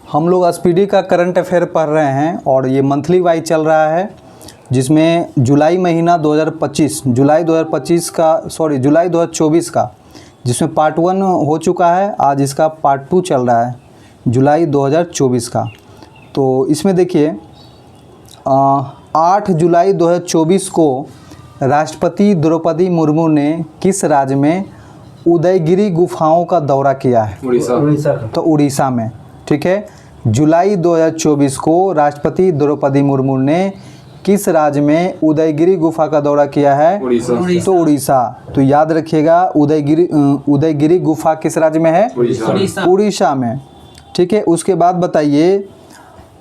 हम लोग एसपीडी का करंट अफेयर पढ़ रहे हैं और ये मंथली वाइज चल रहा है, जिसमें जुलाई महीना 2025 जुलाई 2024 का, जिसमें पार्ट 1 हो चुका है। आज इसका पार्ट 2 चल रहा है जुलाई 2024 का। तो इसमें देखिए 8 जुलाई 2024 को राष्ट्रपति द्रौपदी मुर्मू ने किस राज्य में उदयगिरी गुफाओं का दौरा किया है? उड़ीसा। तो उड़ीसा में, ठीक है। जुलाई 2024 को राष्ट्रपति द्रौपदी मुर्मू ने किस राज्य में उदयगिरी गुफा का दौरा किया है? उड़ीसा। तो उड़ीसा। तो याद रखिएगा उदयगिरी गुफा किस राज्य में है? उड़ीसा में, ठीक है। उसके बाद बताइए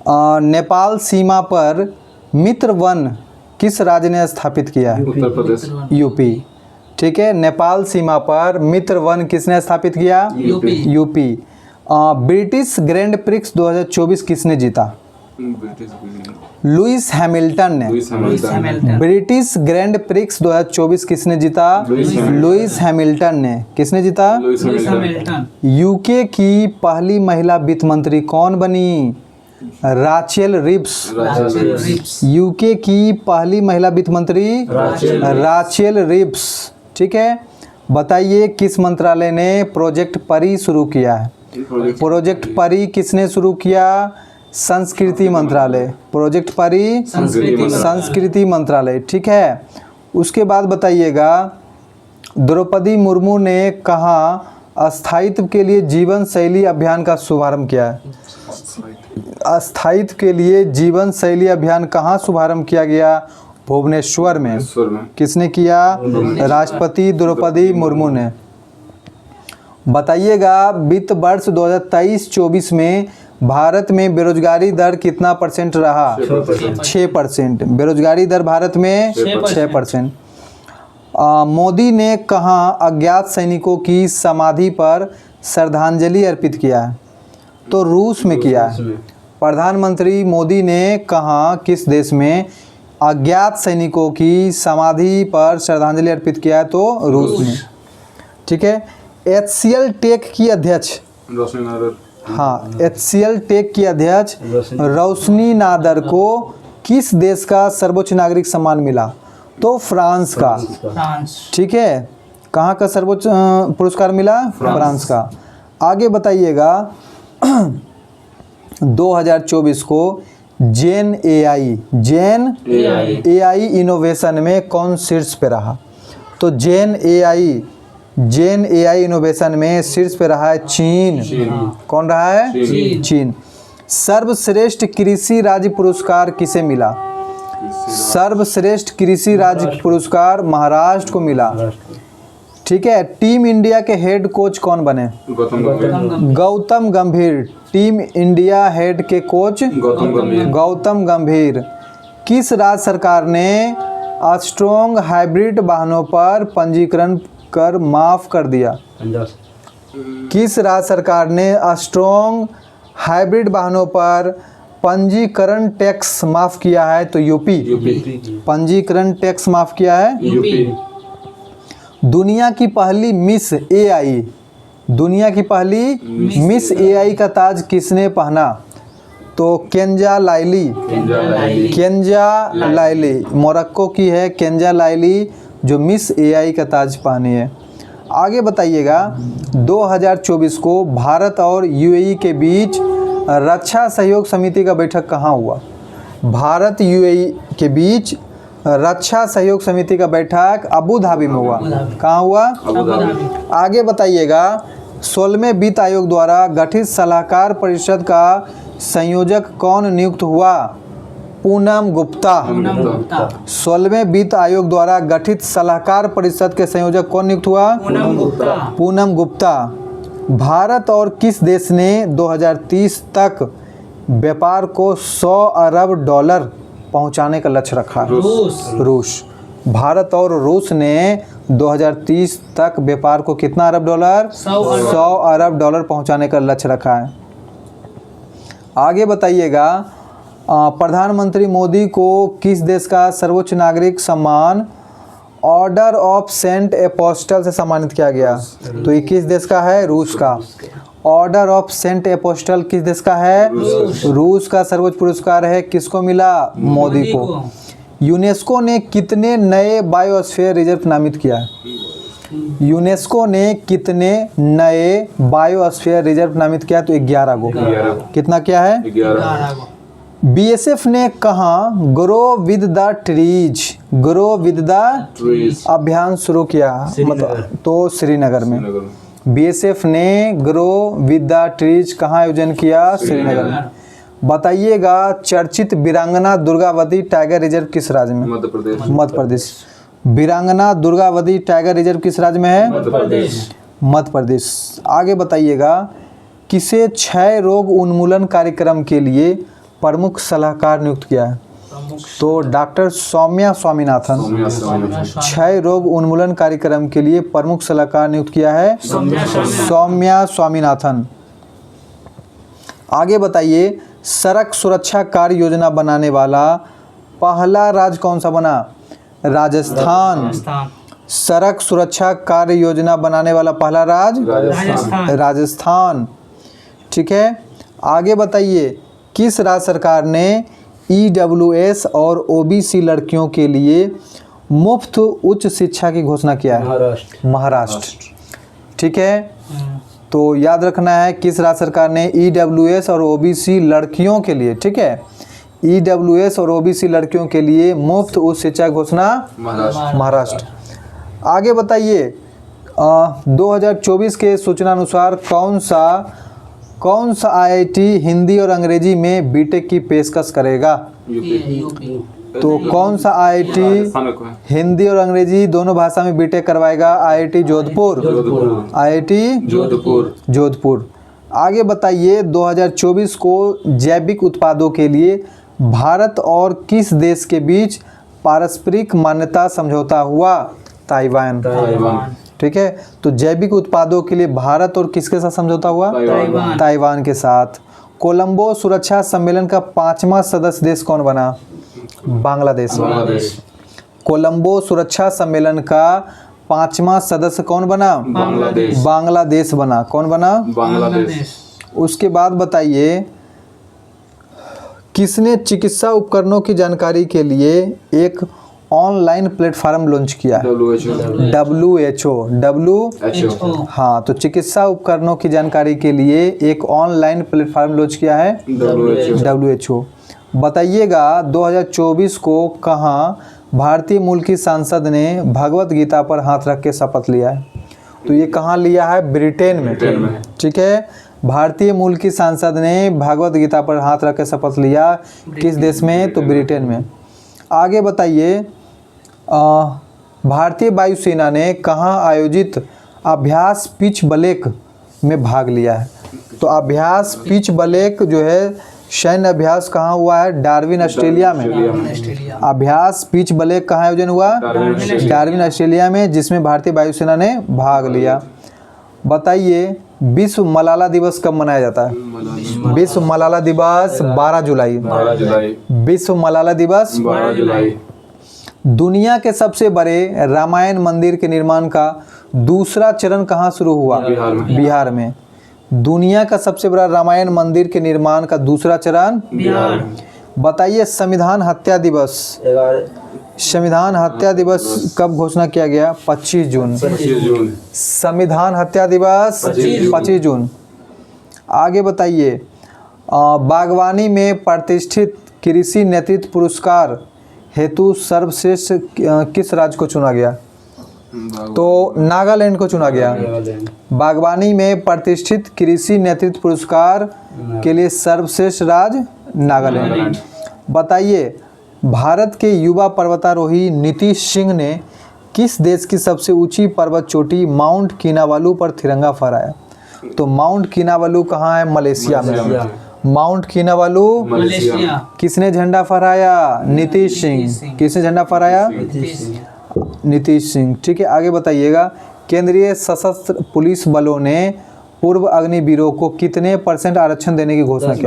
नेपाल सीमा पर मित्र वन किस राज्य ने स्थापित किया है? उत्तर प्रदेश। यूपी, ठीक है। नेपाल सीमा पर मित्र वन किसने स्थापित किया? यूपी। ब्रिटिश ग्रैंड प्रिक्स 2024 किसने जीता? लुइस हैमिल्टन ने। ब्रिटिश ग्रैंड प्रिक्स 2024 किसने जीता? लुइस हैमिल्टन ने। किसने जीता? यूके की पहली महिला वित्त मंत्री कौन बनी? Rachel ribs. यूके की पहली महिला वित्त मंत्री राचेल रिब्स, ठीक है। बताइए किस मंत्रालय ने प्रोजेक्ट परी शुरू किया है? प्रोजेक्ट परी किसने शुरू किया? संस्कृति मंत्रालय। प्रोजेक्ट परी संस्कृति मंत्रालय, ठीक है। उसके बाद बताइएगा द्रौपदी मुर्मू ने कहाँ स्थायित्व के लिए जीवन शैली अभियान का शुभारंभ किया है? स्थायित्व के लिए जीवन शैली अभियान कहाँ शुभारंभ किया गया? भुवनेश्वर में। किसने किया? राष्ट्रपति द्रौपदी मुर्मू ने। बताइएगा वित्त वर्ष 2023-24 में भारत में बेरोजगारी दर कितना % रहा? 6%। बेरोजगारी दर भारत में 6%। मोदी ने कहाँ अज्ञात सैनिकों की समाधि पर श्रद्धांजलि अर्पित किया है? तो रूस में किया है। प्रधानमंत्री मोदी ने कहाँ, किस देश में अज्ञात सैनिकों की समाधि पर श्रद्धांजलि अर्पित किया है? तो रूस में, ठीक है। HCL टेक की अध्यक्ष, हाँ, HCL टेक की अध्यक्ष रोशनी नादर को किस देश का सर्वोच्च नागरिक सम्मान मिला? तो फ्रांस का, ठीक है। कहाँ का सर्वोच्च पुरस्कार मिला? फ्रांस का। आगे बताइएगा 2024 को जेन AI इनोवेशन में कौन शीर्ष पे रहा? तो जेन AI इनोवेशन में शीर्ष पे रहा है चीन। कौन रहा है? चीन। सर्वश्रेष्ठ कृषि राज्य पुरस्कार किसे मिला? सर्वश्रेष्ठ कृषि राज्य पुरस्कार महाराष्ट्र को मिला, ठीक है। टीम इंडिया के हेड कोच कौन बने? गौतम गंभीर। टीम इंडिया हेड के कोच गौतम गंभीर। किस राज्य सरकार ने स्ट्रॉन्ग हाइब्रिड वाहनों पर पंजीकरण कर माफ कर दिया? किस राज्य सरकार ने स्ट्रॉन्ग हाइब्रिड वाहनों पर पंजीकरण टैक्स माफ किया है? तो यूपी। पंजीकरण टैक्स माफ किया है यूपी। दुनिया की पहली मिस AI, दुनिया की पहली मिस AI का ताज किसने पहना? तो केंजा लाइली। मोरक्को की है केंजा लाइली जो मिस AI का ताज पहनी है। आगे बताइएगा 2024 को भारत और UAE के बीच रक्षा सहयोग समिति का बैठक कहाँ हुआ? भारत UAE के बीच रक्षा सहयोग समिति का बैठक अबू धाबी में हुआ। कहाँ हुआ? आगे बताइएगा 16वें वित्त आयोग द्वारा गठित सलाहकार परिषद का संयोजक कौन नियुक्त हुआ? पूनम गुप्ता। 16वें वित्त आयोग द्वारा गठित सलाहकार परिषद के संयोजक कौन नियुक्त हुआ? पूनम गुप्ता। भारत और किस देश ने 2030 तक व्यापार को $100 अरब पहुंचाने का लक्ष्य रखा? रूस। भारत और रूस ने 2030 तक व्यापार को कितना अरब डॉलर? $100 अरब पहुंचाने का लक्ष्य रखा है। आगे बताइएगा प्रधानमंत्री मोदी को किस देश का सर्वोच्च नागरिक सम्मान ऑर्डर ऑफ सेंट एपोस्टल से सम्मानित किया गया? तो ये किस देश का है? रूस का। ऑर्डर ऑफ सेंट एपोस्टल किस देश का है? रूस का सर्वोच्च पुरस्कार है। किसको मिला? मोदी को। यूनेस्को ने कितने नए बायोस्फीयर रिजर्व नामित किया है? यूनेस्को ने कितने नए बायोस्फीयर रिजर्व नामित किया? तो 11 को। कितना क्या है? 11 को। बीएसएफ ने कहाँ grow with the trees, grow with the अभियान शुरू किया? मतलब तो श्रीनगर में। बीएसएफ ने ग्रो विद द ट्रीज कहाँ आयोजन किया? श्रीनगर में। बताइएगा चर्चित वीरांगना दुर्गावती टाइगर रिजर्व किस राज्य में? मध्य प्रदेश। मध्य प्रदेश। वीरांगना दुर्गावती टाइगर रिजर्व किस राज्य में है? मध्य प्रदेश। मध्य प्रदेश। आगे बताइएगा किसे क्षय रोग उन्मूलन कार्यक्रम के लिए प्रमुख सलाहकार नियुक्त किया है? तो डॉक्टर सौम्या स्वामीनाथन। क्षय रोग उन्मूलन कार्यक्रम के लिए प्रमुख सलाहकार नियुक्त किया है सौम्या स्वामीनाथन। आगे बताइए सड़क सुरक्षा कार्य योजना बनाने वाला पहला राज्य कौन सा बना? राजस्थान। सड़क सुरक्षा कार्य योजना बनाने वाला पहला राज्य राजस्थान। ठीक है। आगे बताइए किस राज्य सरकार ने EWS और OBC लड़कियों के लिए मुफ्त उच्च शिक्षा की घोषणा किया है? महाराष्ट्र। ठीक है। तो याद रखना है किस राज्य सरकार ने EWS और OBC लड़कियों के लिए, ठीक है, EWS और OBC लड़कियों के लिए मुफ्त उच्च शिक्षा घोषणा? महाराष्ट्र। आगे बताइए 2024 के सूचना अनुसार कौन सा IIT हिंदी और अंग्रेजी में बीटेक की पेशकश करेगा? तो कौन सा IIT हिंदी और अंग्रेजी दोनों भाषा में बीटेक करवाएगा? IIT जोधपुर। IIT जोधपुर। आगे बताइए 2024 को जैविक उत्पादों के लिए भारत और किस देश के बीच पारस्परिक मान्यता समझौता हुआ? ताइवान। ठीक है। तो जैविक उत्पादों के लिए भारत और किसके साथ समझौता हुआ? ताइवान के साथ। कोलंबो सुरक्षा सम्मेलन का 5वां सदस्य देश कौन बना? बांग्लादेश। कोलंबो सुरक्षा सम्मेलन का 5वां सदस्य कौन बना? बांग्लादेश बना। कौन बना? बांग्लादेश। उसके बाद बताइए किसने चिकित्सा उपकरणों की जानकारी के लिए एक ऑनलाइन प्लेटफॉर्म लॉन्च किया? WHO। हाँ, तो चिकित्सा उपकरणों की जानकारी के लिए एक ऑनलाइन प्लेटफॉर्म लॉन्च किया है WHO। बताइएगा 2024 को कहाँ भारतीय मूल की सांसद ने भगवत गीता पर हाथ रख के शपथ लिया है? तो ये कहाँ लिया है? ब्रिटेन में। ठीक है। भारतीय मूल की सांसद ने भगवत गीता पर हाथ रख के शपथ लिया किस देश में? तो ब्रिटेन में। आगे बताइए भारतीय वायुसेना ने कहाँ आयोजित अभ्यास पिच बलेक में भाग लिया है? तो अभ्यास पिच बलेक जो है सैन्य अभ्यास कहाँ हुआ है? डार्विन ऑस्ट्रेलिया में। अभ्यास पिच बलेक कहाँ आयोजन हुआ? डार्विन ऑस्ट्रेलिया में, जिसमें भारतीय वायुसेना ने भाग लिया। बताइए विश्व मलाला दिवस कब मनाया जाता है? विश्व मलाला दिवस 12 जुलाई। विश्व मलाला दिवस 12 जुलाई। दुनिया के सबसे बड़े रामायण मंदिर के निर्माण का दूसरा चरण कहाँ शुरू हुआ? बिहार में। दुनिया का सबसे बड़ा रामायण मंदिर के निर्माण का दूसरा चरण बिहार। बताइए संविधान हत्या दिवस। संविधान हत्या दिवस कब घोषणा किया गया? 25 जून। संविधान हत्या दिवस 25 जून। आगे बताइए बागवानी में प्रतिष्ठित कृषि नेतृत्व पुरस्कार हेतु सर्वश्रेष्ठ किस राज्य को चुना गया? तो नागालैंड को चुना गया। बागवानी में प्रतिष्ठित कृषि नेतृत्व पुरस्कार के लिए सर्वश्रेष्ठ राज्य नागालैंड। बताइए भारत के युवा पर्वतारोही नीतीश सिंह ने किस देश की सबसे ऊंची पर्वत चोटी माउंट किनाबालू पर तिरंगा फहराया? तो माउंट किनाबालू कहाँ है? मलेशिया में। Mount Kinabalu Malaysia. किसने झंडा फहराया? नीतीश सिंह। किसने झंडा फहराया? नीतीश सिंह। ठीक है। आगे बताइएगा केंद्रीय सशस्त्र पुलिस बलों ने पूर्व अग्निवीरों को कितने % आरक्षण देने की घोषणा की?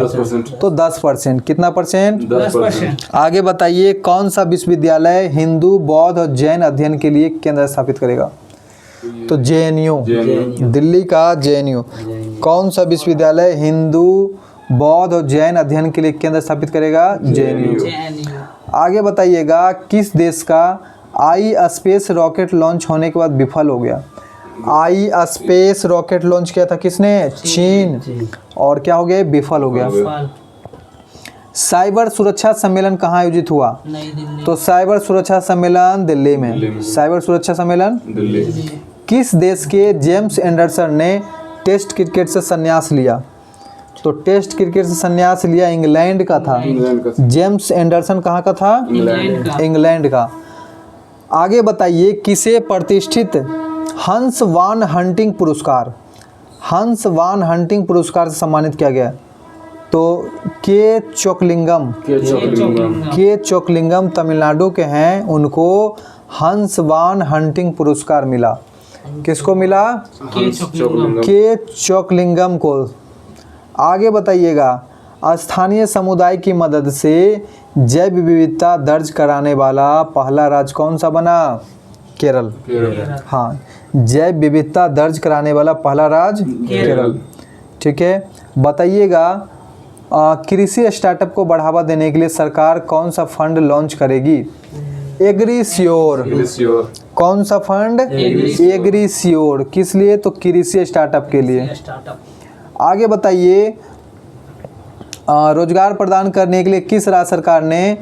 तो 10%। कितना %? 10%। आगे बताइए कौन सा विश्वविद्यालय हिंदू, बौद्ध और जैन अध्ययन के लिए केंद्र स्थापित करेगा? तो JNU। दिल्ली का JNU। कौन सा विश्वविद्यालय हिंदू बौद्ध और जैन अध्ययन के लिए केंद्र स्थापित करेगा? JNU। JNU। आगे बताइएगा किस देश का आई स्पेस रॉकेट लॉन्च होने के बाद विफल हो गया? आई स्पेस रॉकेट लॉन्च किया था किसने? चीन। और क्या हो गया? विफल हो गया। फल। साइबर सुरक्षा सम्मेलन कहाँ आयोजित हुआ? नई दिल्ली। तो साइबर सुरक्षा सम्मेलन दिल्ली में। साइबर सुरक्षा सम्मेलन दिल्ली। किस देश के जेम्स एंडरसन ने टेस्ट क्रिकेट से संन्यास लिया? तो टेस्ट क्रिकेट से संन्यास लिया इंग्लैंड का था। जेम्स एंडरसन कहाँ का था? इंग्लैंड का। इंग्लैंड का। आगे बताइए किसे प्रतिष्ठित हंस वान हंटिंग पुरस्कार से सम्मानित किया गया? तो के चोकलिंगम तमिलनाडु के हैं, उनको हंस वान हंटिंग पुरस्कार मिला। किसको मिला? के चोकलिंगम को। आगे बताइएगा स्थानीय समुदाय की मदद से जैव विविधता दर्ज कराने वाला पहला राज्य कौन सा बना? केरल। हाँ, जैव विविधता दर्ज कराने वाला पहला राज्य केरल। ठीक है, बताइएगा कृषि स्टार्टअप को बढ़ावा देने के लिए सरकार कौन सा फंड लॉन्च करेगी? एग्रीश्योर। कौन सा फंड? एग्रीश्योर। किस लिए? तो कृषि स्टार्टअप के लिए। आगे बताइए रोजगार प्रदान करने के लिए किस राज्य सरकार ने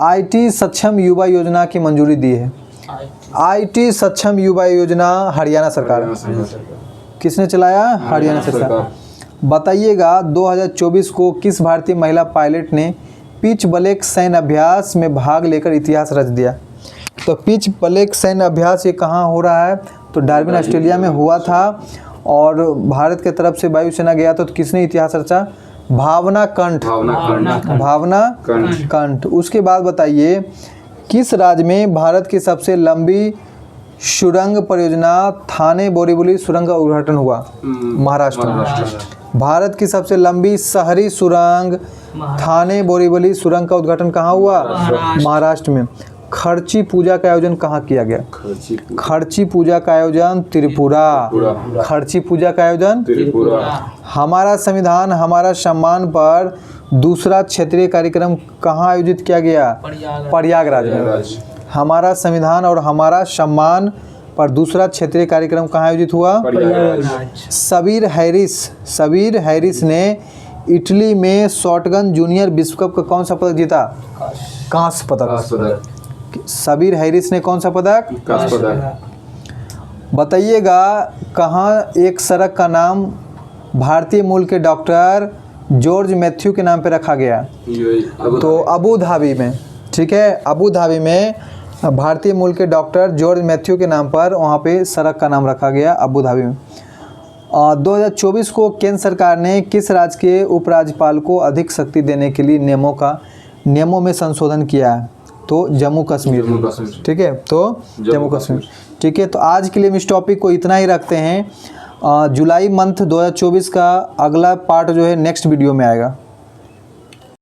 IT सक्षम युवा योजना की मंजूरी दी है? IT सक्षम युवा योजना हरियाणा सरकार। किसने चलाया? हरियाणा सरकार। बताइएगा 2024 को किस भारतीय महिला पायलट ने पिच ब्लैक सैन्य अभ्यास में भाग लेकर इतिहास रच दिया? तो पिच ब्लैक सैन्य अभ्यास ये कहाँ हो रहा है? तो डार्विन ऑस्ट्रेलिया में हुआ था और भारत के तरफ से वायुसेना गया था। तो किसने इतिहास रचा? भावना कंठ। उसके बाद बताइए किस राज्य में भारत की सबसे लंबी सुरंग परियोजना थाने बोरीवली सुरंग का उद्घाटन हुआ? महाराष्ट्र में। भारत की सबसे लंबी शहरी सुरंग थाने बोरीवली सुरंग का उद्घाटन कहाँ हुआ? महाराष्ट्र में। खर्ची पूजा का आयोजन कहाँ किया गया? खर्ची पूजा का आयोजन त्रिपुरा। खर्ची पूजा का आयोजन त्रिपुरा। हमारा संविधान हमारा सम्मान पर दूसरा क्षेत्रीय कार्यक्रम कहाँ आयोजित किया गया? प्रयागराज में। हमारा संविधान और हमारा सम्मान पर दूसरा क्षेत्रीय कार्यक्रम कहाँ आयोजित हुआ? सबीर हैरिस ने इटली में शॉटगन जूनियर विश्व कप का कौन सा पदक जीता? कांस्य पदक। सबीर हैरिस ने कौन सा पदक? कांस्य पदक। बताइएगा कहाँ एक सड़क का नाम भारतीय मूल के डॉक्टर जॉर्ज मैथ्यू के नाम पे रखा गया? तो अबू धाबी में। ठीक है, अबू धाबी में भारतीय मूल के डॉक्टर जॉर्ज मैथ्यू के नाम पर वहाँ पे सड़क का नाम रखा गया अबू धाबी में। 2024 को केंद्र सरकार ने किस राज्य के उपराज्यपाल को अधिक शक्ति देने के लिए नियमों में संशोधन किया है? तो जम्मू कश्मीर। ठीक है, तो जम्मू कश्मीर। ठीक है, तो आज के लिए हम इस टॉपिक को इतना ही रखते हैं। जुलाई मंथ 2024 का अगला पार्ट जो है नेक्स्ट वीडियो में आएगा।